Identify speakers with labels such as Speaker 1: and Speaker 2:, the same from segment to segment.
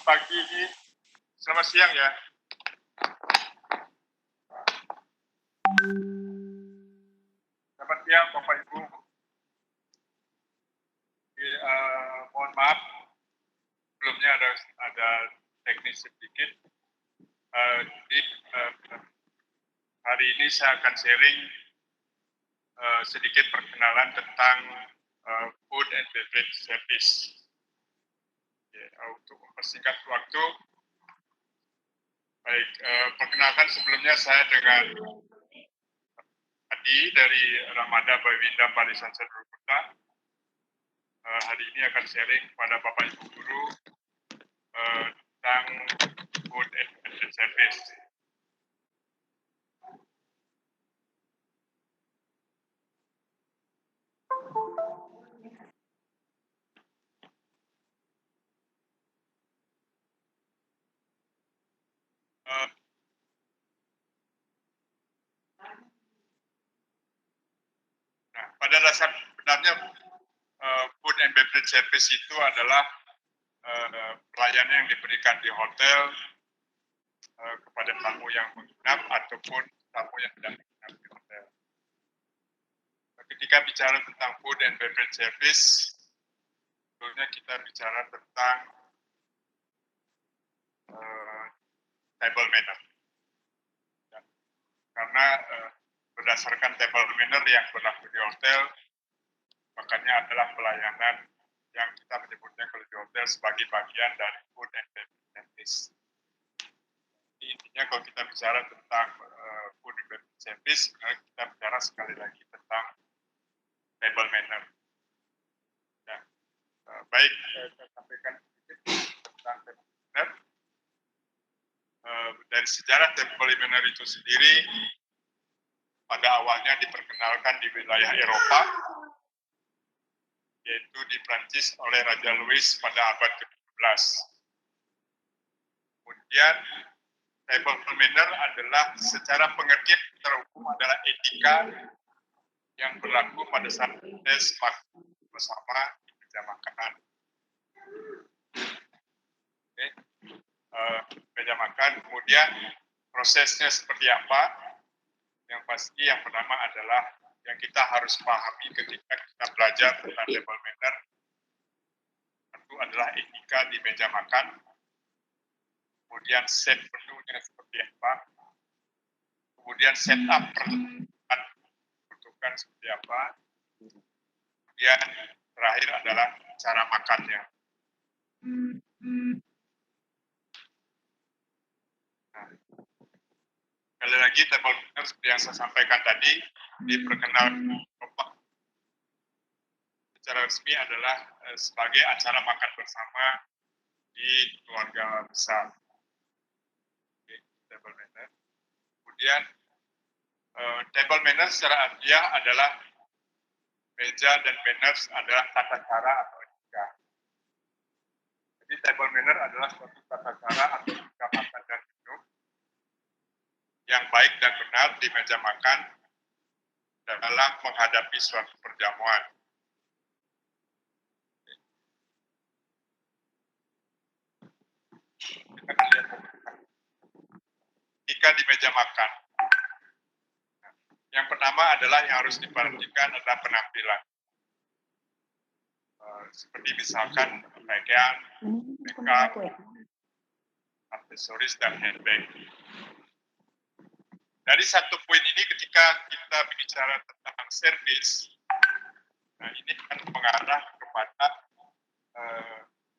Speaker 1: pagi ini, selamat siang ya. Selamat siang Bapak Ibu. Mohon maaf, sebelumnya ada teknis sedikit. Hari ini saya akan sharing sedikit perkenalan tentang food and beverage service. Untuk mempersingkat waktu, baik, perkenalkan sebelumnya saya dengan Adi dari Ramada Bawinda Barisan Sedrukuta. Hari ini akan sharing kepada Bapak Ibu Guru tentang food and beverage service. Nah, pada dasar sebenarnya food and beverage service itu adalah pelayanan yang diberikan di hotel kepada tamu yang menginap ataupun tamu yang tidak menginap di hotel. Ketika bicara tentang food and beverage service, sebetulnya kita bicara tentang table manner. Ya. Karena berdasarkan table manner yang berlaku di hotel, makanya adalah pelayanan yang kita menyebutnya kalau di hotel sebagai bagian dari food and beverage service. Intinya kalau kita bicara tentang food and beverage service, kita bicara sekali lagi tentang table manner. Ya. Baik, saya sampaikan sedikit tentang table manner. Dari sejarah table manner itu sendiri, pada awalnya diperkenalkan di wilayah Eropa, yaitu di Prancis oleh Raja Louis pada abad ke-17. Kemudian, table manner adalah secara pengertian secara hukum adalah etika yang berlaku pada saat tes bersama di meja makan. Meja makan, kemudian prosesnya seperti apa? Yang pasti yang pertama adalah yang kita harus pahami ketika kita belajar tentang table manner, tentu adalah etika di meja makan. Kemudian set menunya seperti apa, kemudian setup peruntukan seperti apa, kemudian terakhir adalah cara makannya. Nah, sekali lagi table manner seperti yang saya sampaikan tadi diperkenalkan secara resmi adalah sebagai acara makan bersama di keluarga besar. Table manner. Kemudian table manner secara artiah adalah meja dan manners adalah tata cara atau etika. Jadi table manner adalah suatu tata cara atau etika makan dan minum yang baik dan benar di meja makan dalam menghadapi suatu perjamuan. Kita lihat etika di meja makan. Yang pertama adalah yang harus diperhatikan adalah penampilan. Seperti misalkan pakaian, makeup, aksesoris, dan handbag. Dari satu poin ini ketika kita bicara tentang servis, nah ini akan mengarah kepada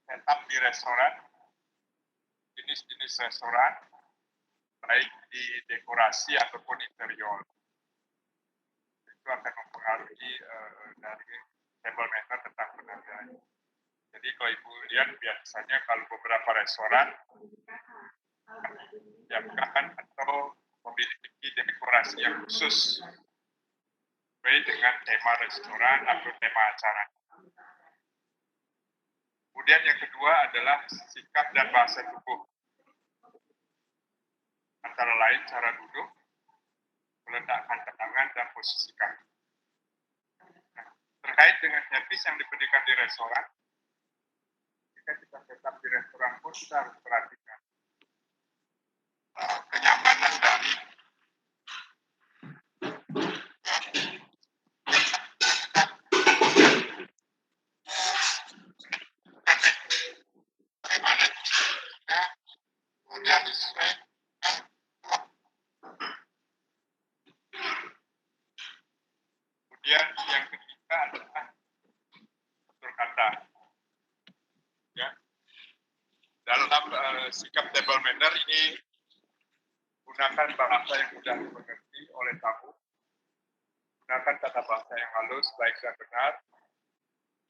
Speaker 1: setup di restoran, jenis-jenis restoran, baik di dekorasi ataupun interior. Itu akan mempengaruhi dari table manner tentang penampilan. Jadi kalau Ibu lihat biasanya kalau beberapa restoran menyiapkan atau memiliki dekorasi yang khusus sesuai dengan tema restoran atau tema acara. Kemudian yang kedua adalah sikap dan bahasa tubuh. Antara lain cara duduk, meletakkan tangan dan posisi kaki. Nah, terkait dengan servis yang diberikan di restoran, ketika kita tetap di restoran pun tersebut kita harus perhatikan kenyamanan dari kemudian yang ketiga adalah tutur kata. Ya. Dalam sikap table manner ini gunakan bahasa yang mudah dimengerti oleh tamu, gunakan tata bahasa yang halus, baik dan benar,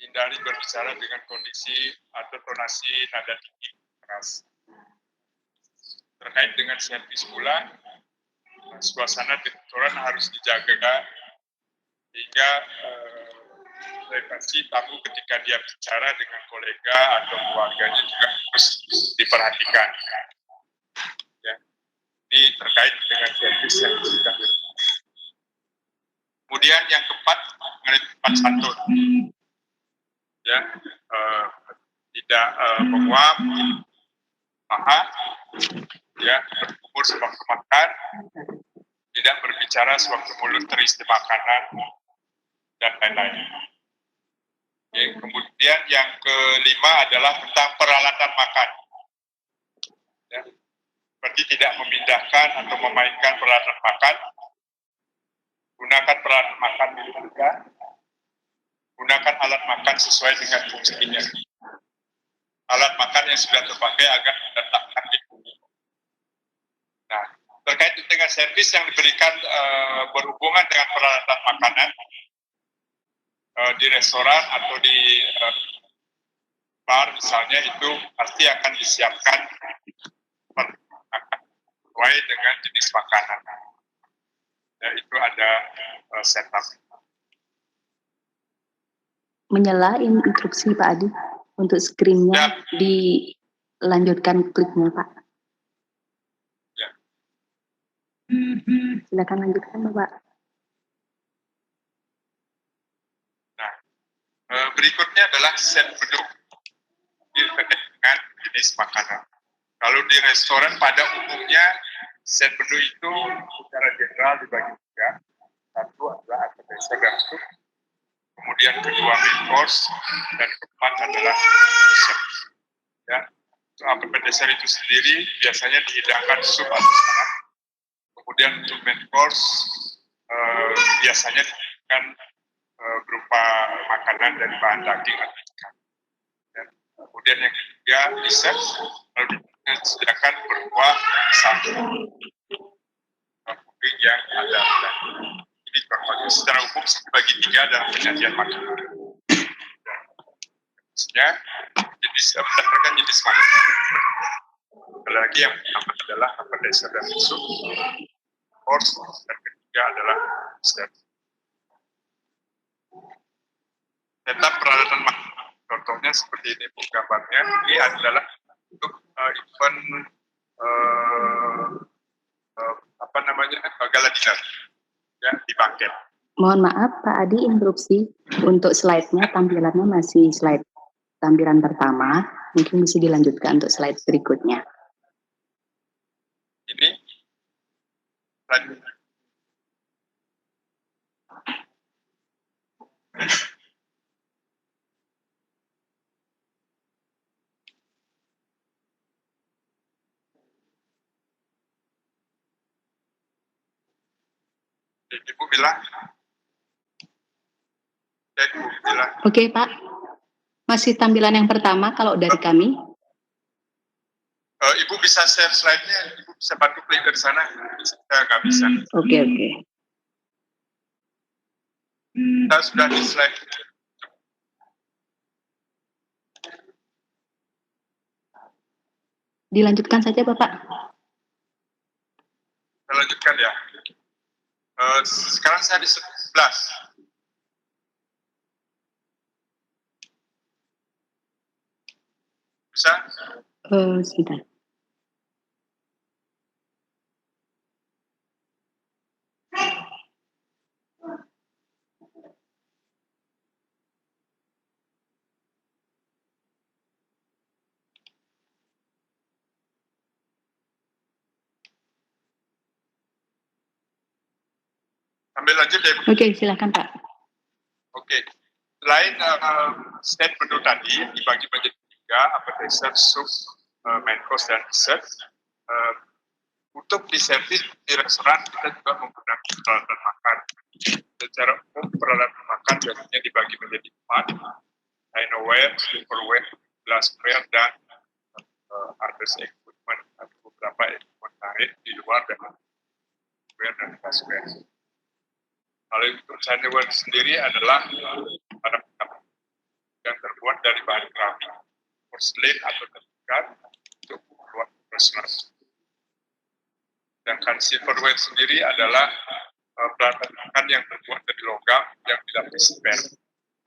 Speaker 1: hindari berbicara dengan kondisi atau tonasi nada tinggi keras. Terkait dengan servis pula, suasana di restoran harus dijaga hingga privasi tamu ketika dia bicara dengan kolega atau keluarganya juga harus diperhatikan. Ya. Ini terkait dengan servis yang sudah. Kemudian yang keempat mengenai tempat santun. Ya, tidak menguap, maaf, ya, berkumur sewaktu makan, tidak berbicara sewaktu mulut terisi makanan, dan lain-lain. Oke, kemudian yang kelima adalah tentang peralatan makan. Ya, seperti tidak memindahkan atau memainkan peralatan makan, gunakan peralatan makan milik Anda, gunakan alat makan sesuai dengan fungsinya. Alat makan yang sudah terpakai agar diletakkan di bumi. Nah, terkait dengan servis yang diberikan berhubungan dengan peralatan makanan di restoran atau di bar misalnya, itu pasti akan disiapkan sesuai dengan jenis makanan. Ya, itu ada setup.
Speaker 2: Menyala instruksi Pak Adi untuk screen-nya ya. Dilanjutkan kliknya Pak.
Speaker 1: Ya.
Speaker 2: Silakan lanjutkan Bapak.
Speaker 1: Nah, berikutnya adalah set menu terkait dengan jenis makanan. Kalau di restoran pada umumnya set menu itu secara general dibagi tiga. Satu adalah appetizer dan soup, kemudian kedua main course, dan keempat adalah dessert. Ya, untuk appetizer itu sendiri biasanya dihidangkan sup atau salad. Kemudian untuk main course biasanya dihidangkan berupa makanan dari bahan daging atau ikan. Dan kemudian yang ketiga dessert, lalu disediakan berupa satu puding yang ada. Ini secara umum dibagi tiga dalam penyajian makanan. Jenisnya berdasarkan jenis makanan. Lagi yang pertama adalah appetizer dan soup, course, dan ketiga adalah dessert. Tetap peralatan makanan. Contohnya seperti ini gambarnya. Ini adalah untuk event gala dinner, ya, di banket.
Speaker 2: Mohon maaf Pak Adi, interupsi. Untuk slide-nya tampilannya masih slide tampilan pertama. Mungkin bisa dilanjutkan untuk slide berikutnya.
Speaker 1: Ini lanjut. Ibu bilang.
Speaker 2: Oke Pak, masih tampilan yang pertama kalau dari kami.
Speaker 1: Ibu bisa share slide-nya, Ibu bisa bantu klik dari sana. Saya nggak bisa.
Speaker 2: Oke.
Speaker 1: Kita sudah di slide.
Speaker 2: Dilanjutkan saja Bapak.
Speaker 1: Kita lanjutkan ya. Sekarang saya di 11. Bisa?
Speaker 2: Sebentar.
Speaker 1: Sambil lanjut ya, Bu.
Speaker 2: Oke, silakan Pak.
Speaker 1: Oke. Selain set menu tadi dibagi menjadi 3, appetizer, soup, main course, dan dessert. Untuk diservis di restoran kita juga menggunakan peralatan makan. Secara umum peralatan makan biasanya dibagi menjadi 4, dinnerware, silverware, glassware, dan others equipment, atau beberapa equipment lain di luar dari silverware dan glassware. Kalau untuk dinnerware sendiri adalah barang yang terbuat dari bahan keramik, porselen atau terbakar untuk keperluan restoran. Sedangkan silverware sendiri adalah peralatan makan yang terbuat dari logam yang dilapisi perak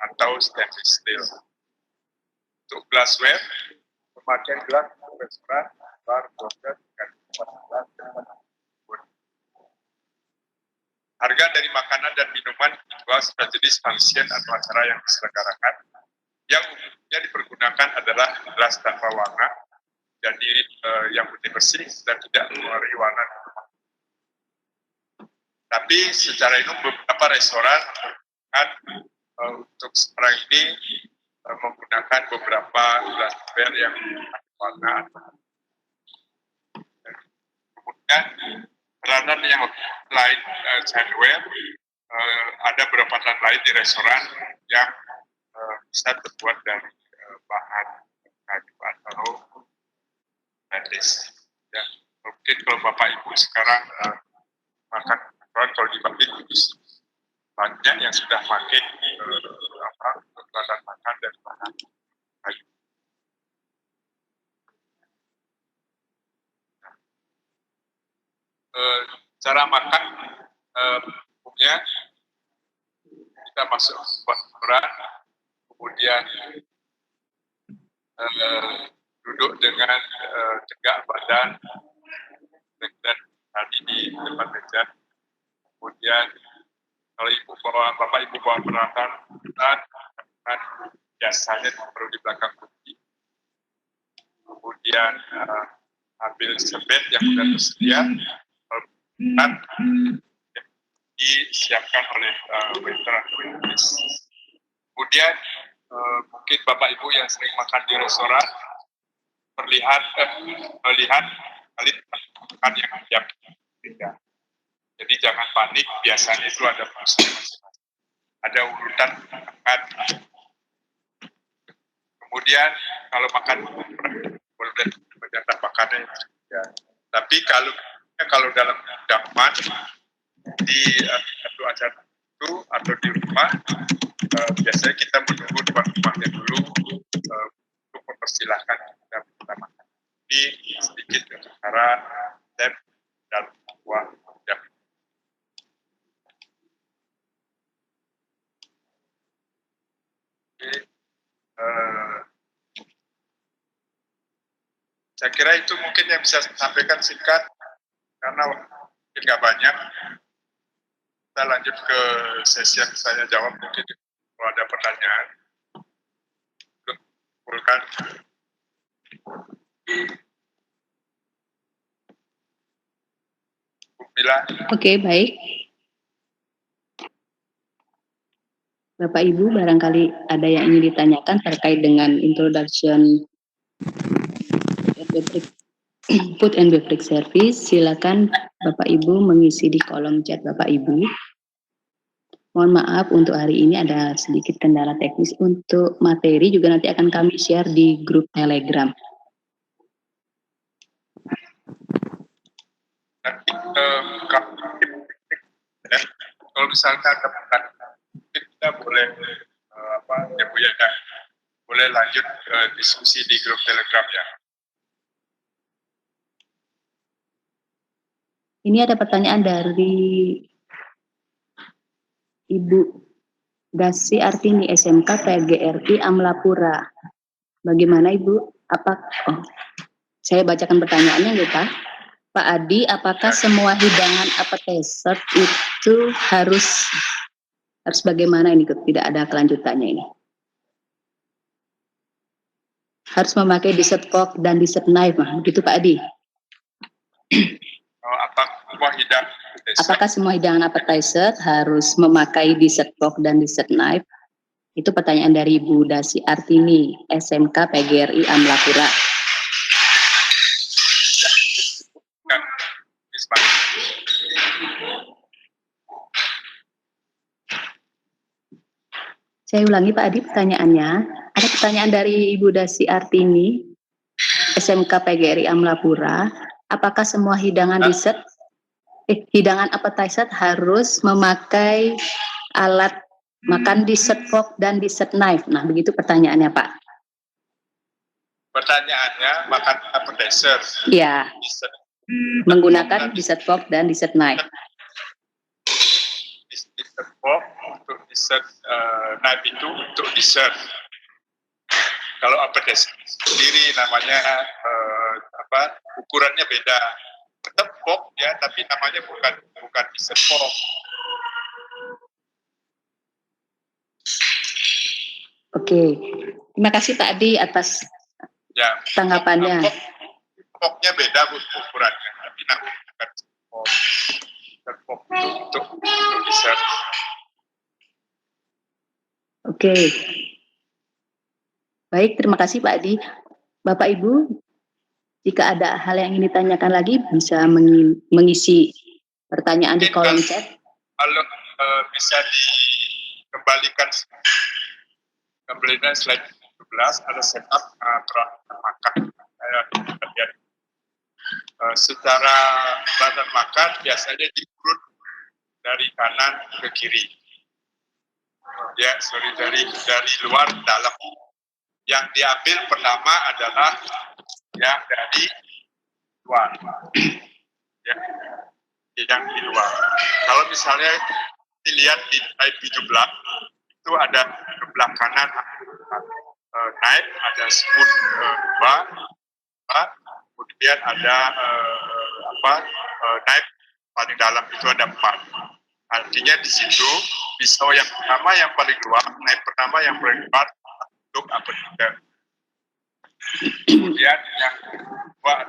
Speaker 1: atau stainless steel. Untuk glassware, pemakaian gelas untuk restoran, bar, border, dan tempat gelas. Harga dari makanan dan minuman dijual secara jenis function atau acara yang diselenggarakan. Yang umumnya dipergunakan adalah gelas tanpa warna, jadi yang putih bersih dan tidak mengeluarkan warna. Tapi secara umum beberapa restoran untuk sekarang ini menggunakan beberapa glassware yang warna. Kemudian peranan yang lain hardware, ada beberapa lain di restoran yang bisa terbuat dari bahan kayu atau stainless. Ya, mungkin kalau Bapak Ibu sekarang makan kalau dibagi banyak yang sudah pakai peralatan makan dan bahan kayu. Cara makan umumnya kita masuk restoran, kemudian duduk dengan tegak badan dan tadi di depan meja. Kemudian kalau bapak ibu bawa peralatan kan biasanya perlu di belakang kursi. Kemudian ambil serbet yang sudah tersedia, disiapkan oleh waiter atau waitress. Kemudian mungkin bapak ibu yang sering makan di restoran melihat kali makan yang siap. Jadi jangan panik, biasanya itu ada ada urutan makan. Kemudian kalau makan boleh mencatat makannya. Ya. Tapi kalau dalam undangan di satu acara itu atau di rumah, biasanya kita menunggu tuan rumahnya dulu untuk mempersilahkan kita makan. Ini sedikit cara step dalam sebuah undangan. Saya kira itu mungkin yang bisa saya sampaikan singkat karena mungkin nggak banyak. Kita lanjut ke sesi yang saya jawab, mungkin kalau ada pertanyaan. Kumpulkan.
Speaker 2: Oke, baik. Bapak Ibu, barangkali ada yang ingin ditanyakan terkait dengan introduction food and beverage service. Silakan Bapak Ibu mengisi di kolom chat Bapak Ibu. Mohon maaf untuk hari ini ada sedikit kendala teknis. Untuk materi juga nanti akan kami share di grup Telegram.
Speaker 1: Kalau misalkan ada pertanyaan, kita boleh boleh lanjut diskusi di grup Telegram ya.
Speaker 2: Ini ada pertanyaan dari Ibu Dasi Artini SMK PGRI Amlapura. Bagaimana Ibu? Saya bacakan pertanyaannya ya Pak. Pak Adi, apakah semua hidangan appetizer itu harus bagaimana ini? Tidak ada kelanjutannya ini. Harus memakai dessert fork dan dessert knife, begitu Pak Adi? Apakah semua hidangan appetizer harus memakai dessert fork dan dessert knife? Itu pertanyaan dari Bu Dasi Artini, SMK PGRI Amlapura. Saya ulangi Pak Adi pertanyaannya. Ada pertanyaan dari Ibu Dasi Artini, SMK PGRI Amlapura. Apakah semua hidangan hidangan appetizer harus memakai alat makan dessert fork dan dessert knife? Nah, begitu pertanyaannya Pak.
Speaker 1: Pertanyaannya makan appetizer.
Speaker 2: Iya. Menggunakan dessert fork dan dessert knife.
Speaker 1: Dessert fork untuk dessert knife itu untuk dessert. Kalau appetizer sendiri namanya ukurannya beda. Tetap fork ya, tapi namanya bukan dessert fork.
Speaker 2: Oke, terima kasih Pak Adi atas tanggapannya.
Speaker 1: Forknya beda ukurannya, tapi namanya bukan fork. Fork itu untuk dessert.
Speaker 2: Oke. Baik, terima kasih Pak Adi. Bapak Ibu, jika ada hal yang ingin ditanyakan lagi, bisa mengisi pertanyaan di kolom chat.
Speaker 1: Kalau bisa dikembalikan slide 17, ada setup peralatan makan. Secara bahan makan biasanya diurut dari kanan ke kiri. Ya, dari luar ke dalam. Yang diambil pertama adalah yang dari luar. Ya, yang di luar. Kalau misalnya dilihat di slide 17, itu ada sebelah kanan knife, ada spoon 2, kemudian ada knife paling dalam itu ada 4. Artinya di situ pisau yang pertama yang paling luar, knife pertama yang paling luar untuk appetizer. Kemudian yang kedua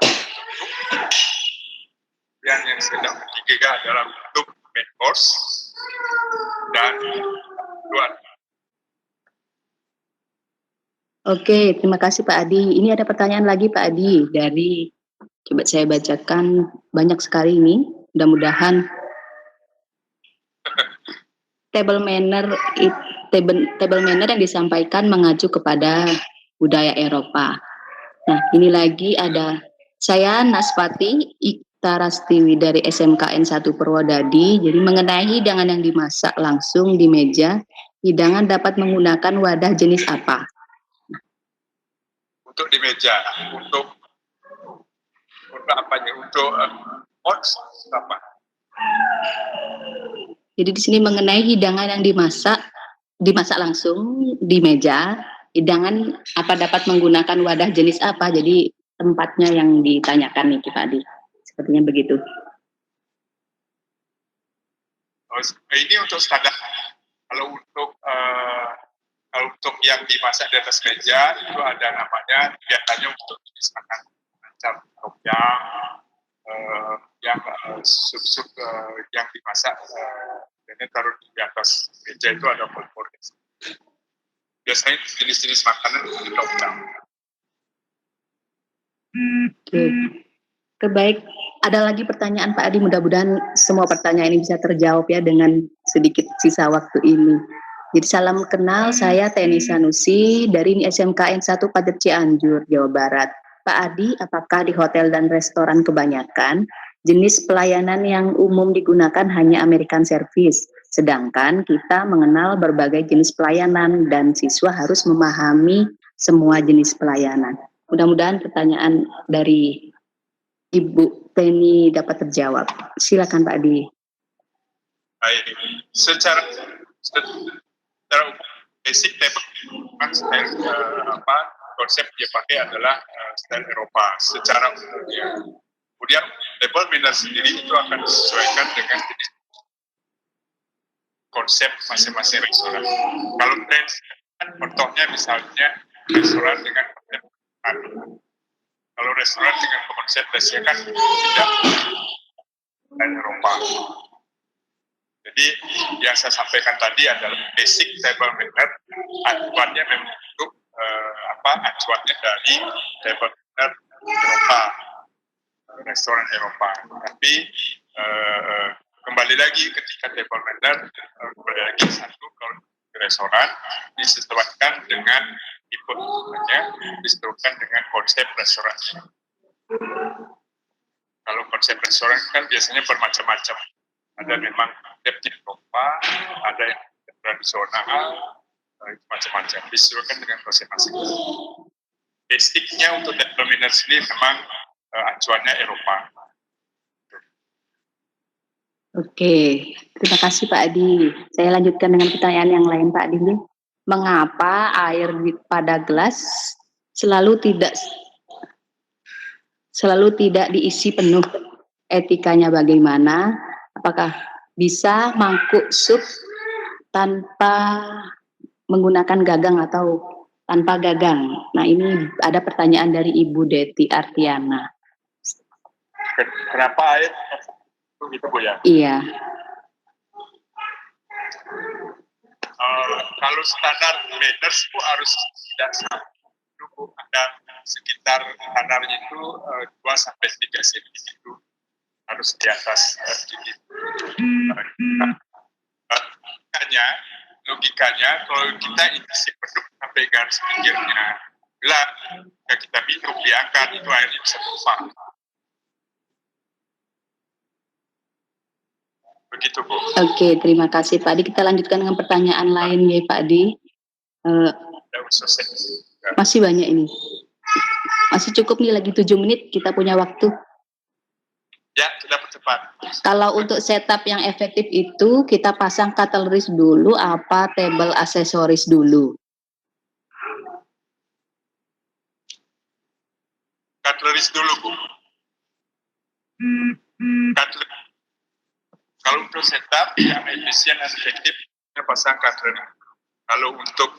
Speaker 1: yang sedang ketiga adalah untuk main course dan dua.
Speaker 2: Oke, terima kasih Pak Adi. Ini ada pertanyaan lagi Pak Adi dari, coba saya bacakan, banyak sekali ini. Mudah-mudahan table manner yang disampaikan mengacu kepada budaya Eropa. Nah, ini lagi ada saya Naspati Iktarastiwi dari SMKN 1 Purwodadi. Jadi mengenai hidangan yang dimasak langsung di meja, hidangan dapat menggunakan wadah jenis apa?
Speaker 1: Untuk di meja, untuk apanya? Untuk apa?
Speaker 2: Jadi di sini mengenai hidangan yang dimasak langsung di meja, hidangan apa dapat menggunakan wadah jenis apa? Jadi tempatnya yang ditanyakan nih Pak Adi. Sepertinya begitu.
Speaker 1: Ini untuk standar. Kalau untuk yang dimasak di atas meja itu ada namanya biasanya untuk jenis makan macam tom yang sup yang dimasak dan taruh di atas meja itu ada pol-polnya. Biasanya jenis-jenis makanan di tom yum.
Speaker 2: Oke, baik. Ada lagi pertanyaan Pak Adi, mudah-mudahan semua pertanyaan ini bisa terjawab ya dengan sedikit sisa waktu ini. Jadi salam kenal, saya Teni Sanusi dari SMKN 1 Padet Cianjur, Jawa Barat. Pak Adi, apakah di hotel dan restoran kebanyakan jenis pelayanan yang umum digunakan hanya American Service, sedangkan kita mengenal berbagai jenis pelayanan dan siswa harus memahami semua jenis pelayanan? Mudah-mudahan pertanyaan dari Ibu Teni dapat terjawab. Silakan Pak Adi.
Speaker 1: Baik, secara umum basic style konsep dia pakai adalah style Eropa secara umumnya. Kemudian table manner sendiri itu akan disesuaikan dengan jenis konsep masing-masing restoran. Kalau trend kan contohnya misalnya restoran dengan konsep kalau restoran dengan konsep biasanya kan tidak dan Eropa. Jadi yang saya sampaikan tadi adalah basic table manner, acuannya memang untuk acuannya dari table manner Eropa, restoran Eropa. Tapi kembali lagi ketika table manner, kembali lagi satu kalau di restoran disesuaikan dengan tipe disesuaikan dengan konsep restoran. Kalau konsep restoran kan biasanya bermacam-macam. Ada memang konsep Eropa, ada yang tradisional, macam-macam. Disesuaikan dengan konsep masing-masing. Basicnya untuk table manner sendiri memang acuannya Eropa.
Speaker 2: Oke, terima kasih Pak Adi. Saya lanjutkan dengan pertanyaan yang lain Pak Adi. Mengapa air pada gelas selalu tidak diisi penuh? Etikanya bagaimana? Apakah bisa mangkuk sup tanpa menggunakan gagang atau tanpa gagang? Nah, ini ada pertanyaan dari Ibu Deti Artiana.
Speaker 1: Kenapa air begitu Bu ya?
Speaker 2: Iya.
Speaker 1: Kalau standar manners itu harus tidak sampai ada sekitar standarnya itu 2-3 cm itu harus di atas sedikit. Logikanya kalau kita isi penuh sampai garis pinggirnya, gelap, jika kita minum diangkat itu airnya bisa tumpah. Begitu Bu.
Speaker 2: Oke, terima kasih Pak Adi. Kita lanjutkan dengan pertanyaan lain ya Pak Adi. Masih banyak ini. Masih cukup nih, lagi 7 menit, kita punya waktu.
Speaker 1: Ya, kita percepat.
Speaker 2: Kalau untuk setup yang efektif itu, kita pasang cutleries dulu, apa table aksesoris dulu?
Speaker 1: Cutleries dulu, Bu. Cutleries. Kalau untuk setup yang efisien dan efektif, kita pasang cutleries. Kalau untuk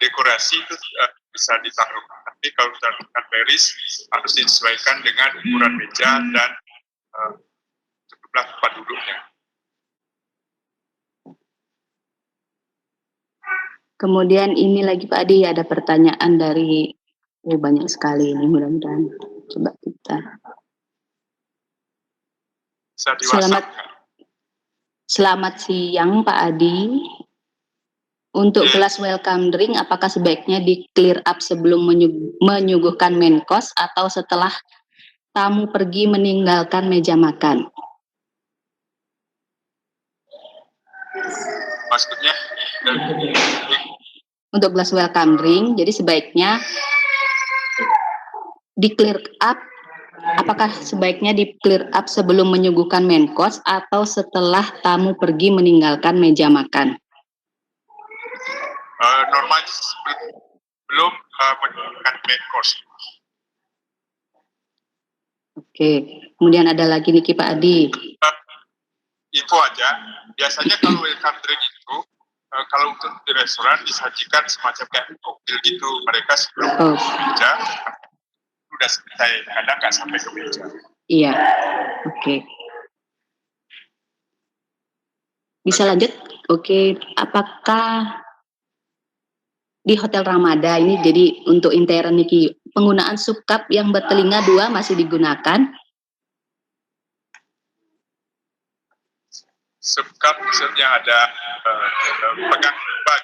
Speaker 1: dekorasi itu bisa ditaruh. Tapi kalau taruh cutleries harus disesuaikan dengan ukuran meja dan jumlah tempat duduknya.
Speaker 2: Kemudian ini lagi Pak Adi, ada pertanyaan dari banyak sekali ini, mudah-mudahan coba kita. Selamat siang Pak Adi. Untuk gelas welcome drink, apakah sebaiknya di clear up sebelum menyuguhkan main course atau setelah tamu pergi meninggalkan meja makan?
Speaker 1: Maksudnya?
Speaker 2: Untuk gelas welcome drink, jadi sebaiknya di clear up, apakah sebaiknya di clear up sebelum menyuguhkan main course atau setelah tamu pergi meninggalkan meja makan?
Speaker 1: Normalnya belum menyuguhkan main course.
Speaker 2: Oke, kemudian ada lagi nih Pak Adi.
Speaker 1: Info aja, biasanya kalau welcome drink itu, kalau untuk di restoran disajikan semacam kayak koktail gitu, mereka sebelum meja sudah selesai, kadang nggak sampai ke meja.
Speaker 2: Iya, oke. Bisa lanjut? Oke, apakah di Hotel Ramada ini, jadi untuk interior niki, penggunaan sup cup yang bertelinga 2 masih digunakan?
Speaker 1: Sup cup maksudnya ada pegang bag.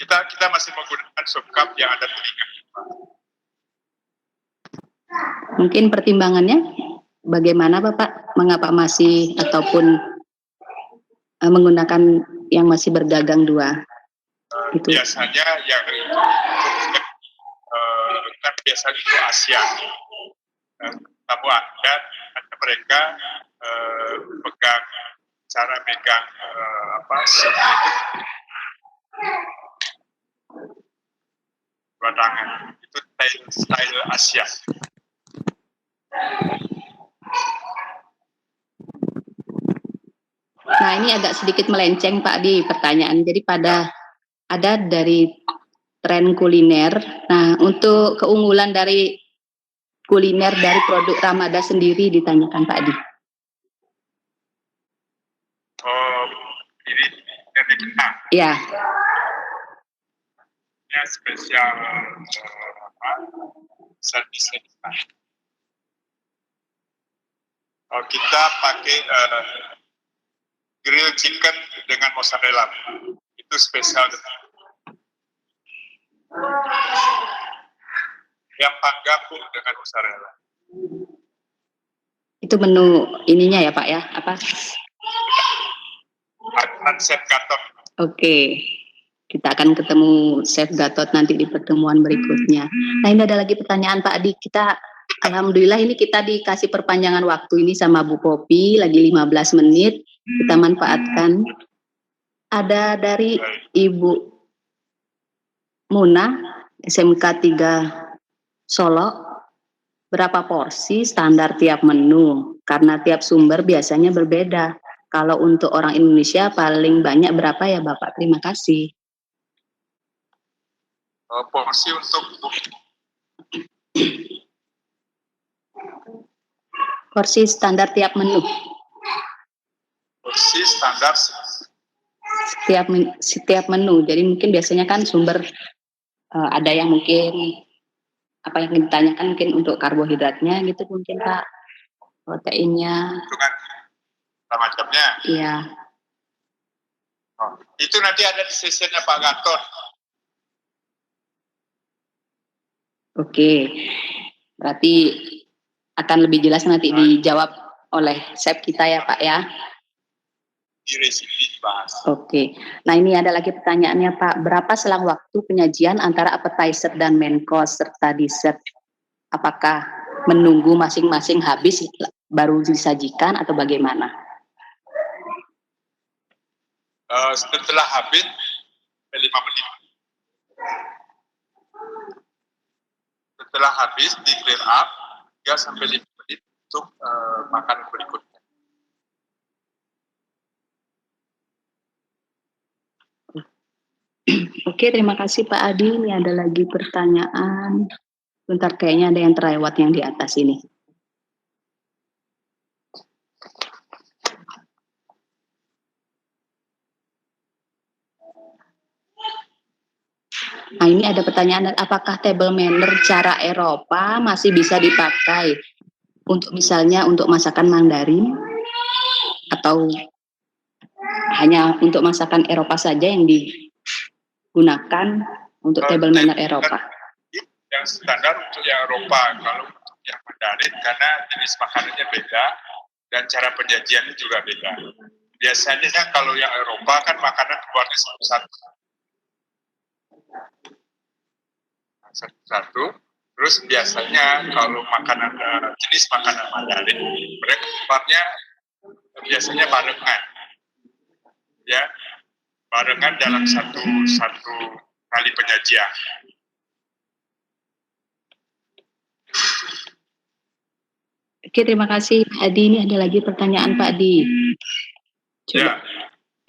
Speaker 1: Kita masih menggunakan sup cup yang ada telinga.
Speaker 2: Mungkin pertimbangannya bagaimana Bapak? Mengapa masih ataupun menggunakan yang masih bergagang 2? Gitu.
Speaker 1: Biasanya yang kan biasanya itu Asia. Tamu adat, mereka pegang cara megang dua tangan. Itu style Asia.
Speaker 2: Nah, ini agak sedikit melenceng Pak di pertanyaan. Jadi ada dari tren kuliner. Nah, untuk keunggulan dari kuliner dari produk Ramada sendiri ditanyakan Pak Adi.
Speaker 1: Oh, ini dari kita.
Speaker 2: Ya,
Speaker 1: Ya, spesial servisnya kita. Oh, kita pakai grill chicken dengan mozzarella. Itu spesial. Yang panggang pun dengan mozzarella.
Speaker 2: itu menu ininya ya Pak ya, apa?
Speaker 1: Chef Gatot.
Speaker 2: Oke, kita akan ketemu Chef Gatot nanti di pertemuan berikutnya. Nah, ini ada lagi pertanyaan Pak Adi. Kita, alhamdulillah ini kita dikasih perpanjangan waktu ini sama Bu Popi, lagi 15 menit. Kita manfaatkan. Ada dari Ibu Muna, SMK 3 Solo. Berapa porsi standar tiap menu? Karena tiap sumber biasanya berbeda. Kalau untuk orang Indonesia paling banyak berapa ya Bapak? Terima kasih.
Speaker 1: Porsi untuk
Speaker 2: Porsi standar tiap menu.
Speaker 1: porsi standar
Speaker 2: Setiap menu. Jadi mungkin biasanya kan sumber ada yang mungkin apa yang ditanyakan mungkin untuk karbohidratnya gitu mungkin Pak, proteinnya.
Speaker 1: itu kan macamnya.
Speaker 2: Iya.
Speaker 1: Oh, itu nanti ada di sesinya Pak Gatot.
Speaker 2: Oke. Berarti akan lebih jelas nanti dijawab oleh chef kita ya Pak ya.
Speaker 1: Di resipi dibahas.
Speaker 2: Oke. Nah ini ada lagi pertanyaannya Pak. Berapa selang waktu penyajian antara appetizer dan main course serta dessert? Apakah menunggu masing-masing habis baru disajikan atau bagaimana?
Speaker 1: Setelah habis 5 menit. Setelah habis di clear up 3 sampai 5 menit untuk makanan berikutnya.
Speaker 2: Oke, terima kasih Pak Adi. Ini ada lagi pertanyaan. Bentar, kayaknya ada yang terlewat yang di atas ini. Nah, ini ada pertanyaan, apakah table manner cara Eropa masih bisa dipakai untuk misalnya untuk masakan Mandarin atau hanya untuk masakan Eropa saja yang digunakan untuk table manner Eropa?
Speaker 1: Yang standar untuk yang Eropa, kalau untuk yang Mandarin karena jenis makanannya beda dan cara penyajiannya juga beda. Biasanya kalau yang Eropa kan makanan keluarnya satu-satu. Terus biasanya kalau makanan jenis makanan Mandarin mereka keluarnya biasanya barengan, ya barengan dalam satu kali penyajian.
Speaker 2: Oke, terima kasih Pak Adi. Ini ada lagi pertanyaan Pak Adi. Coba. Ya.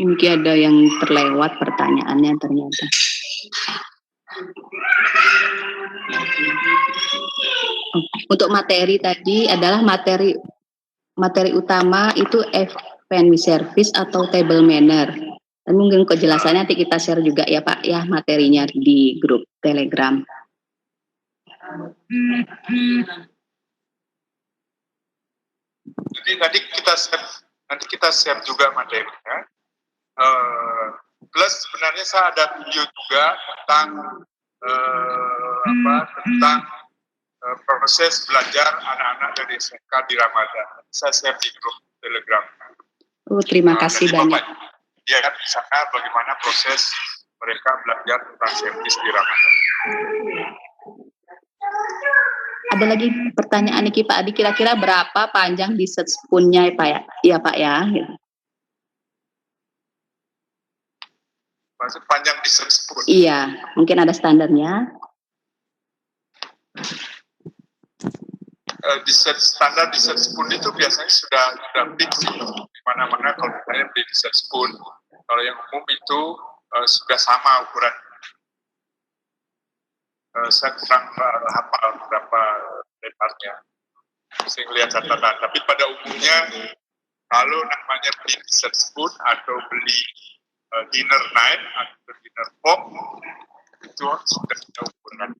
Speaker 2: Ini ada yang terlewat pertanyaannya ternyata. Untuk materi tadi adalah materi utama itu F&B service atau table manner. Dan mungkin kejelasannya nanti kita share juga ya Pak ya materinya di grup Telegram.
Speaker 1: Jadi nanti kita share juga materinya. Plus sebenarnya saya ada video juga tentang proses belajar anak-anak dari SMK di Ramadan. Saya share di grup Telegram.
Speaker 2: Oh, terima kasih banyak.
Speaker 1: Lihat di sana bagaimana proses mereka belajar tentang servis di Ramadan.
Speaker 2: Ada lagi pertanyaan nih Pak Adi, kira-kira berapa panjang dessert spoon-nya ya Pak ya? Iya Pak ya.
Speaker 1: Maksud panjang dessert spoon?
Speaker 2: Iya, mungkin ada standarnya.
Speaker 1: Standar dessert spoon itu biasanya sudah fix di mana-mana kalau misalnya beli dessert spoon. Kalau yang umum itu sudah sama ukuran. Saya kurang hafal berapa lebarnya. Mesti lihat catatan. Tapi pada umumnya kalau namanya beli dessert spoon atau beli dinner knife atau dinner fork itu sudah ada ukuran.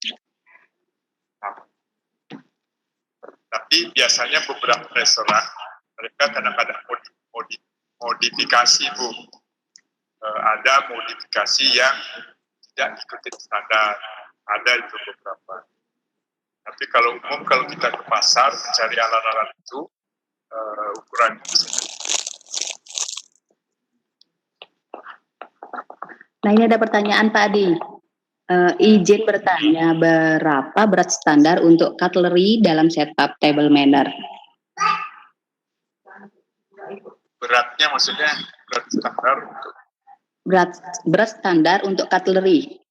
Speaker 1: Tapi biasanya beberapa restoran mereka kadang-kadang modifikasi, Bu. Ada modifikasi yang tidak ikuti standar. Ada itu beberapa. Tapi kalau umum kalau kita ke pasar mencari alat-alat itu ukuran
Speaker 2: Nah, ini ada pertanyaan Pak Adi. Izin bertanya, berapa berat standar untuk cutlery dalam setup table manner?
Speaker 1: beratnya maksudnya berat standar untuk
Speaker 2: Berat standar untuk cutlery.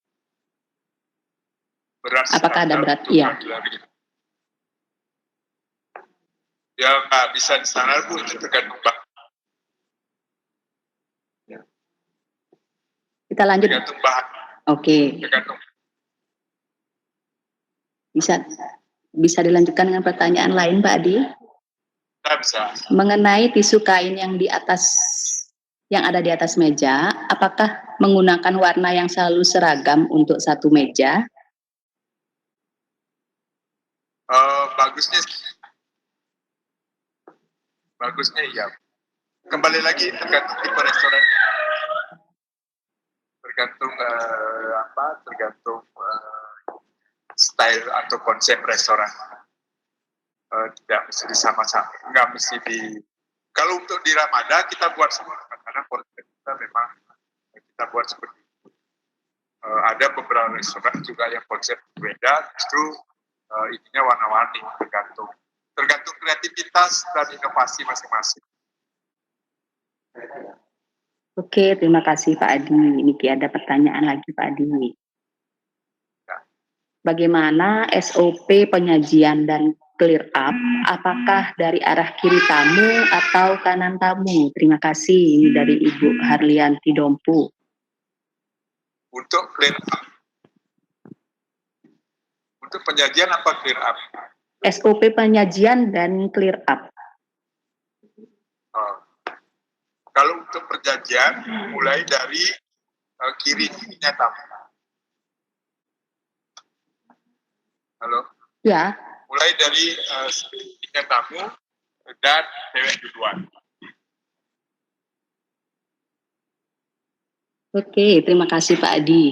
Speaker 1: berat
Speaker 2: Apakah ada
Speaker 1: standar
Speaker 2: berat?
Speaker 1: untuk
Speaker 2: Iya.
Speaker 1: cutlery. Ya nggak bisa di standar, Bu, itu tergantung bahan.
Speaker 2: Kita lanjut.
Speaker 1: Tergantung bahan.
Speaker 2: Oke.
Speaker 1: Tergantung.
Speaker 2: Bisa dilanjutkan dengan pertanyaan lain, Pak Adi?
Speaker 1: Bisa.
Speaker 2: Mengenai tisu kain yang ada di atas meja, apakah menggunakan warna yang selalu seragam untuk satu meja?
Speaker 1: Bagusnya iya. Kembali lagi tergantung tipe restoran, tergantung style atau konsep restoran. Tidak mesti sama-sama, nggak mesti kalau untuk di Ramadan kita buat semua, karena konsep kita memang kita buat seperti itu. Ada beberapa restoran juga yang konsep berbeda, justru ininya warna-warni, tergantung kreativitas dan inovasi masing-masing.
Speaker 2: Oke, terima kasih Pak Adi. Ini ada pertanyaan lagi Pak Adi. Bagaimana SOP penyajian dan clear up? Apakah dari arah kiri tamu atau kanan tamu? Terima kasih. Ini dari Ibu Harlianti Dompu.
Speaker 1: Untuk clear up, untuk penyajian apa clear up?
Speaker 2: SOP penyajian dan clear up.
Speaker 1: Kalau untuk perjanjian, mulai dari kirinya tamu. Halo?
Speaker 2: Ya.
Speaker 1: Mulai dari kirinya tamu dan cewek duluan.
Speaker 2: Oke, terima kasih Pak Adi.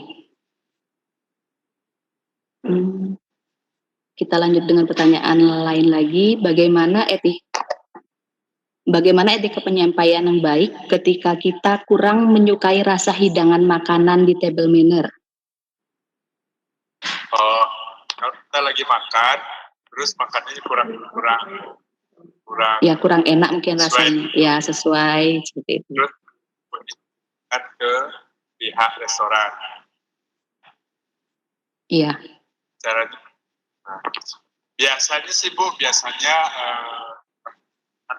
Speaker 2: Kita lanjut dengan pertanyaan lain lagi. Bagaimana etika penyampaian yang baik ketika kita kurang menyukai rasa hidangan makanan di table manner?
Speaker 1: Kalau kita lagi makan, terus makannya kurang
Speaker 2: enak mungkin rasanya. Ya, sesuai seperti itu.
Speaker 1: Terus ke pihak restoran.
Speaker 2: Iya.
Speaker 1: Caranya. Biasanya sih Bu,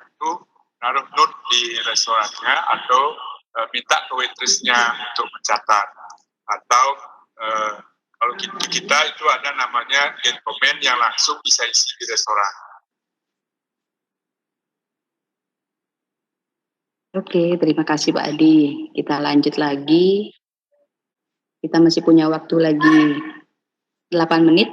Speaker 1: itu naruh note di restorannya atau minta ke waitressnya untuk mencatat, atau kalau kita itu ada namanya gentleman yang langsung bisa isi di restoran.
Speaker 2: Oke, terima kasih Pak Adi. Kita lanjut lagi. Kita masih punya waktu lagi 8 menit.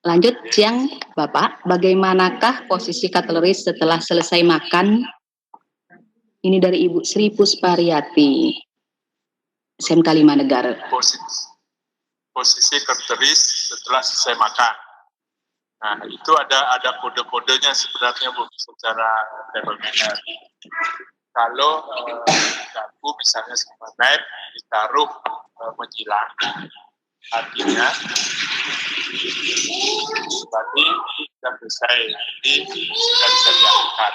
Speaker 2: Lanjut, siang Bapak, bagaimanakah posisi cutlery setelah selesai makan? Ini dari Ibu Sri Puspariati, SMK 5 Negara.
Speaker 1: Posisi cutlery setelah selesai makan. Nah, itu ada kode-kodenya sebenarnya Bu, secara table manner. Kalau garpu misalnya sama knife ditaruh menjilang, artinya berarti sudah selesai, jadi sudah bisa diangkat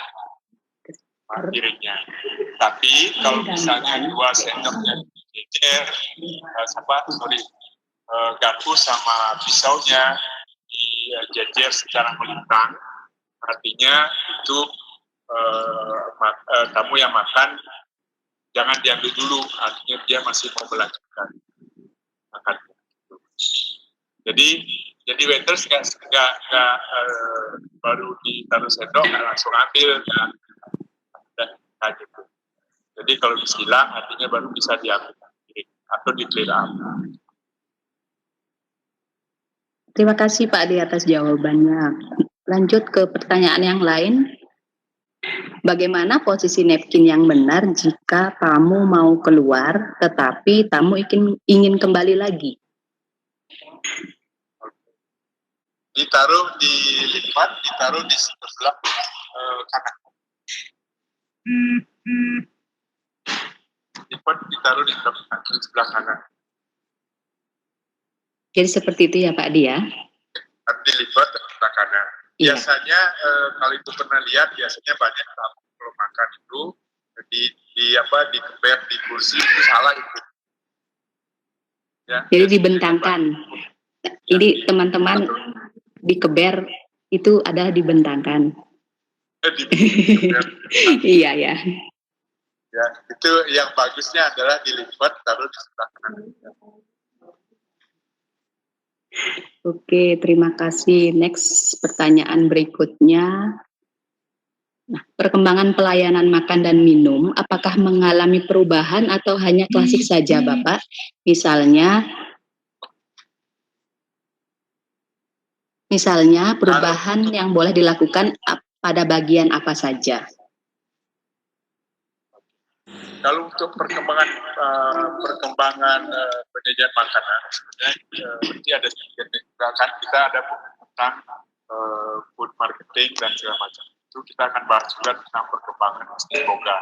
Speaker 1: piringnya. Tapi kalau misalnya 2 sendoknya dijejer, garpu sama pisaunya dijejer secara melintang, artinya itu tamu yang makan jangan diambil dulu, artinya dia masih mau melanjutkan makan. Jadi Jadi waiters nggak baru ditaruh sendok nggak langsung ambil, nggak gitu. Jadi kalau disilang artinya baru bisa diambil atau di clear up.
Speaker 2: Terima kasih Pak Adi atas jawabannya. Lanjut ke pertanyaan yang lain. Bagaimana posisi napkin yang benar jika tamu mau keluar tetapi tamu ingin kembali lagi?
Speaker 1: Ditaruh ditaruh di sebelah kanan. Ditaruh di sebelah kanan.
Speaker 2: Jadi seperti itu ya Pak Adi ya?
Speaker 1: Dilipat ke sebelah kanan.
Speaker 2: Iya.
Speaker 1: Biasanya kalau itu pernah lihat, biasanya banyak tamu kalau makan itu dikeber di kursi itu salah itu. Ya,
Speaker 2: jadi dibentangkan. Jadi teman-teman dikeber itu adalah dibentangkan. Iya ya.
Speaker 1: Ya, itu yang bagusnya adalah dilipat taruh di sebelah kanan.
Speaker 2: Oke, terima kasih. Next pertanyaan berikutnya. Nah, perkembangan pelayanan makan dan minum, apakah mengalami perubahan atau hanya klasik saja, Bapak? Misalnya perubahan yang boleh dilakukan pada bagian apa saja?
Speaker 1: Kalau untuk perkembangan penyajian makanan, sebenarnya berarti ada sedikit kan kita ada tentang food marketing dan segala macam. Itu kita akan bahas juga tentang perkembangan bisnis boga.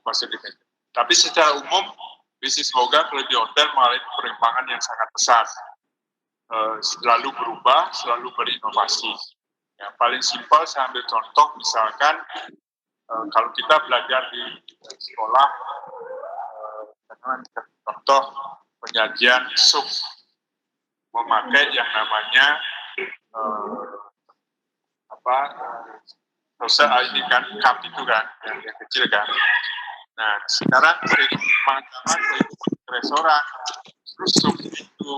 Speaker 1: Maksudnya. Tapi secara umum bisnis boga kalau di hotel mengalami perkembangan yang sangat pesat. Selalu berubah, selalu berinovasi. Yang paling simpel saya ambil contoh misalkan kalau kita belajar di sekolah, contoh penyajian sup memakai yang namanya ini kan cup itu kan yang kecil kan. Nah sekarang teman-teman restoran sup itu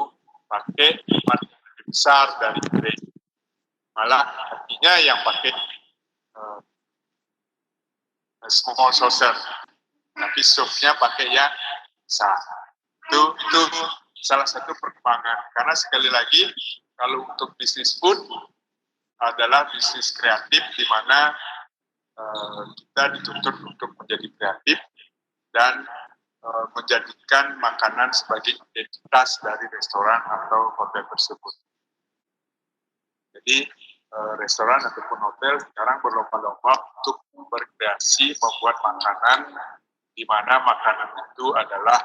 Speaker 1: pakai besar dari gereja. Malah artinya yang pakai small saucer, tapi supnya pakai yang besar. Itu salah satu perkembangan. Karena sekali lagi kalau untuk bisnis food adalah bisnis kreatif di mana kita dituntut untuk menjadi kreatif dan menjadikan makanan sebagai identitas dari restoran atau hotel tersebut. Jadi restoran ataupun hotel sekarang berlomba-lomba untuk berkreasi membuat makanan di mana makanan itu adalah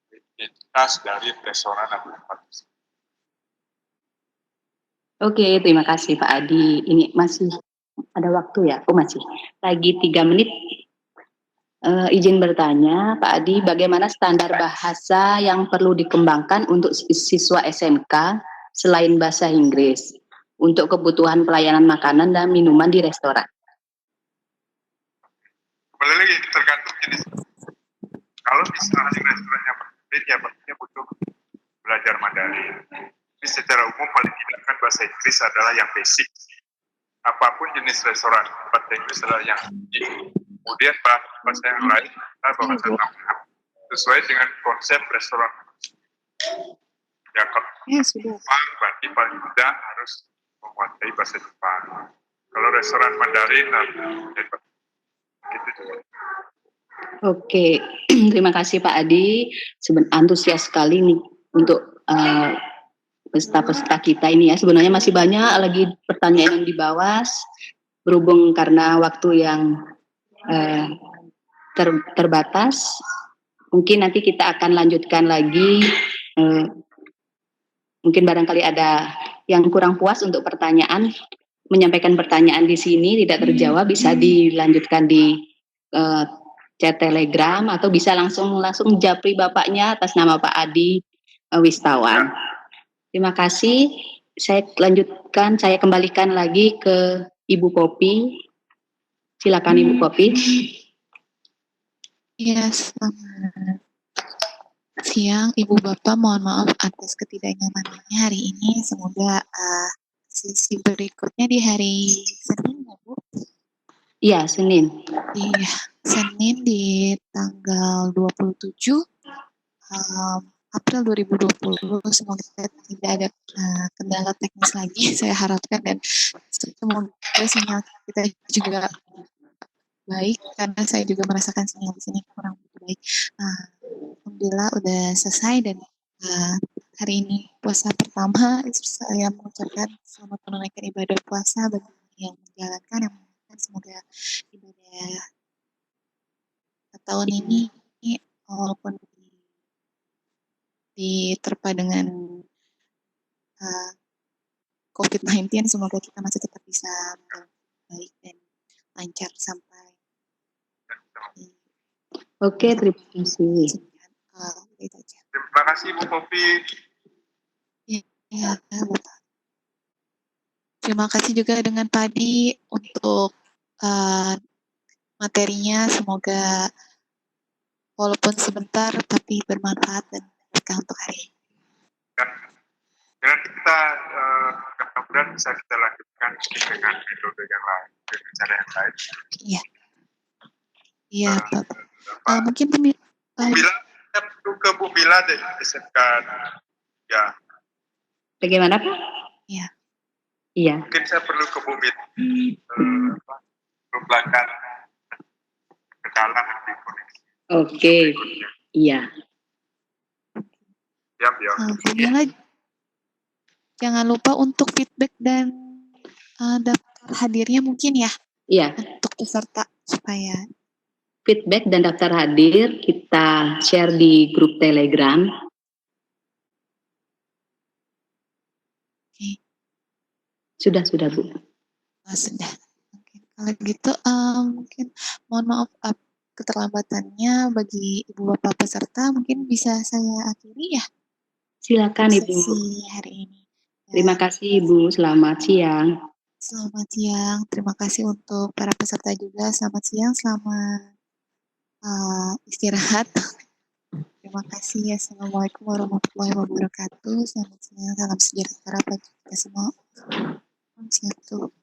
Speaker 1: identitas dari restoran atau tempat tersebut.
Speaker 2: Oke, terima kasih Pak Adi. Ini masih ada waktu ya? Oh masih. Lagi 3 menit. Izin bertanya, Pak Adi, bagaimana standar bahasa yang perlu dikembangkan untuk siswa SMK selain bahasa Inggris untuk kebutuhan pelayanan makanan dan minuman di restoran?
Speaker 1: Kembali lagi tergantung jenis. Kalau misalnya restoran yang berbeda, ya pastinya butuh belajar Mandarin. Tapi secara umum paling tidak kan bahasa Inggris adalah yang basic. Apapun jenis restoran, bahasa Inggris adalah yang basic. Kemudian bahasa yang lain, bahasa tambahan sesuai dengan konsep restoran. Ya kalau Jepang, berarti paling tidak harus menguasai bahasa Jepang. Kalau restoran Mandarin, gitu juga.
Speaker 2: Oke, terima kasih Pak Adi. Antusias sekali nih untuk peserta-peserta kita ini ya. Sebenarnya masih banyak lagi pertanyaan yang dibawas. Berhubung karena waktu yang terbatas, mungkin nanti kita akan lanjutkan lagi. Mungkin barangkali ada yang kurang puas untuk menyampaikan pertanyaan di sini tidak terjawab, bisa dilanjutkan di chat Telegram atau bisa langsung japri bapaknya atas nama Pak Adi Wistawan. Terima kasih. Saya kembalikan lagi ke Ibu Popi. Silakan Ibu Popi.
Speaker 3: Ya, selamat siang, Ibu Bapak. Mohon maaf atas ketidaknyamanannya hari ini. Semoga sesi berikutnya di hari Senin ya, Bu?
Speaker 2: Iya, Senin.
Speaker 3: Di Senin di tanggal 27 April 2020. Semoga tidak ada kendala teknis lagi, saya harapkan, dan semoga sinyal kita juga baik, karena saya juga merasakan sinyal di sini kurang baik. Alhamdulillah udah selesai, dan hari ini puasa pertama. Saya mengucapkan selamat menunaikan ibadah puasa bagi yang menjalankan, yang menjalankan. Semoga ibadah tahun ini walaupun diterpa dengan COVID-19, semoga kita masih tetap bisa baik dan lancar sampai
Speaker 2: Oke, terima kasih.
Speaker 3: Itu aja.
Speaker 1: Terima kasih Bu Popi.
Speaker 3: Ya, terima kasih juga dengan Padi untuk materinya. Semoga walaupun sebentar tapi bermanfaat dan berkah untuk hari ini.
Speaker 1: Dan kita mudah-mudahan bisa kita lanjutkan dengan metode yang lain, dengan cara yang lain.
Speaker 3: Iya. Iya, Pak. Mungkin Bu
Speaker 1: Bila perlu ke Bu Bila dari SMK ya.
Speaker 2: Bagaimana, Pak?
Speaker 3: Iya.
Speaker 2: Iya.
Speaker 1: Mungkin saya perlu ke Bu Bila ke belakang ke dalam di koneksi.
Speaker 2: Oke. Iya.
Speaker 1: Siap ya.
Speaker 3: Bu Bila, jangan lupa untuk feedback dan daftar hadirnya mungkin ya.
Speaker 2: Iya.
Speaker 3: Untuk peserta supaya
Speaker 2: Feedback dan daftar hadir kita share di grup Telegram.
Speaker 3: Oke.
Speaker 2: Sudah Bu.
Speaker 3: Sudah. Oke. Kalau gitu mungkin mohon maaf keterlambatannya bagi Ibu Bapak peserta, mungkin bisa saya akhiri ya.
Speaker 2: Silakan Ibu.
Speaker 3: Sesi hari ini.
Speaker 2: Terima kasih Ibu. Selamat siang.
Speaker 3: Selamat siang. Terima kasih untuk para peserta juga. Selamat siang. Selamat istirahat. Terima kasih. Assalamualaikum warahmatullahi wabarakatuh. Selamat siang. Salam sejahtera bagi kita semua. Salam sejahtera.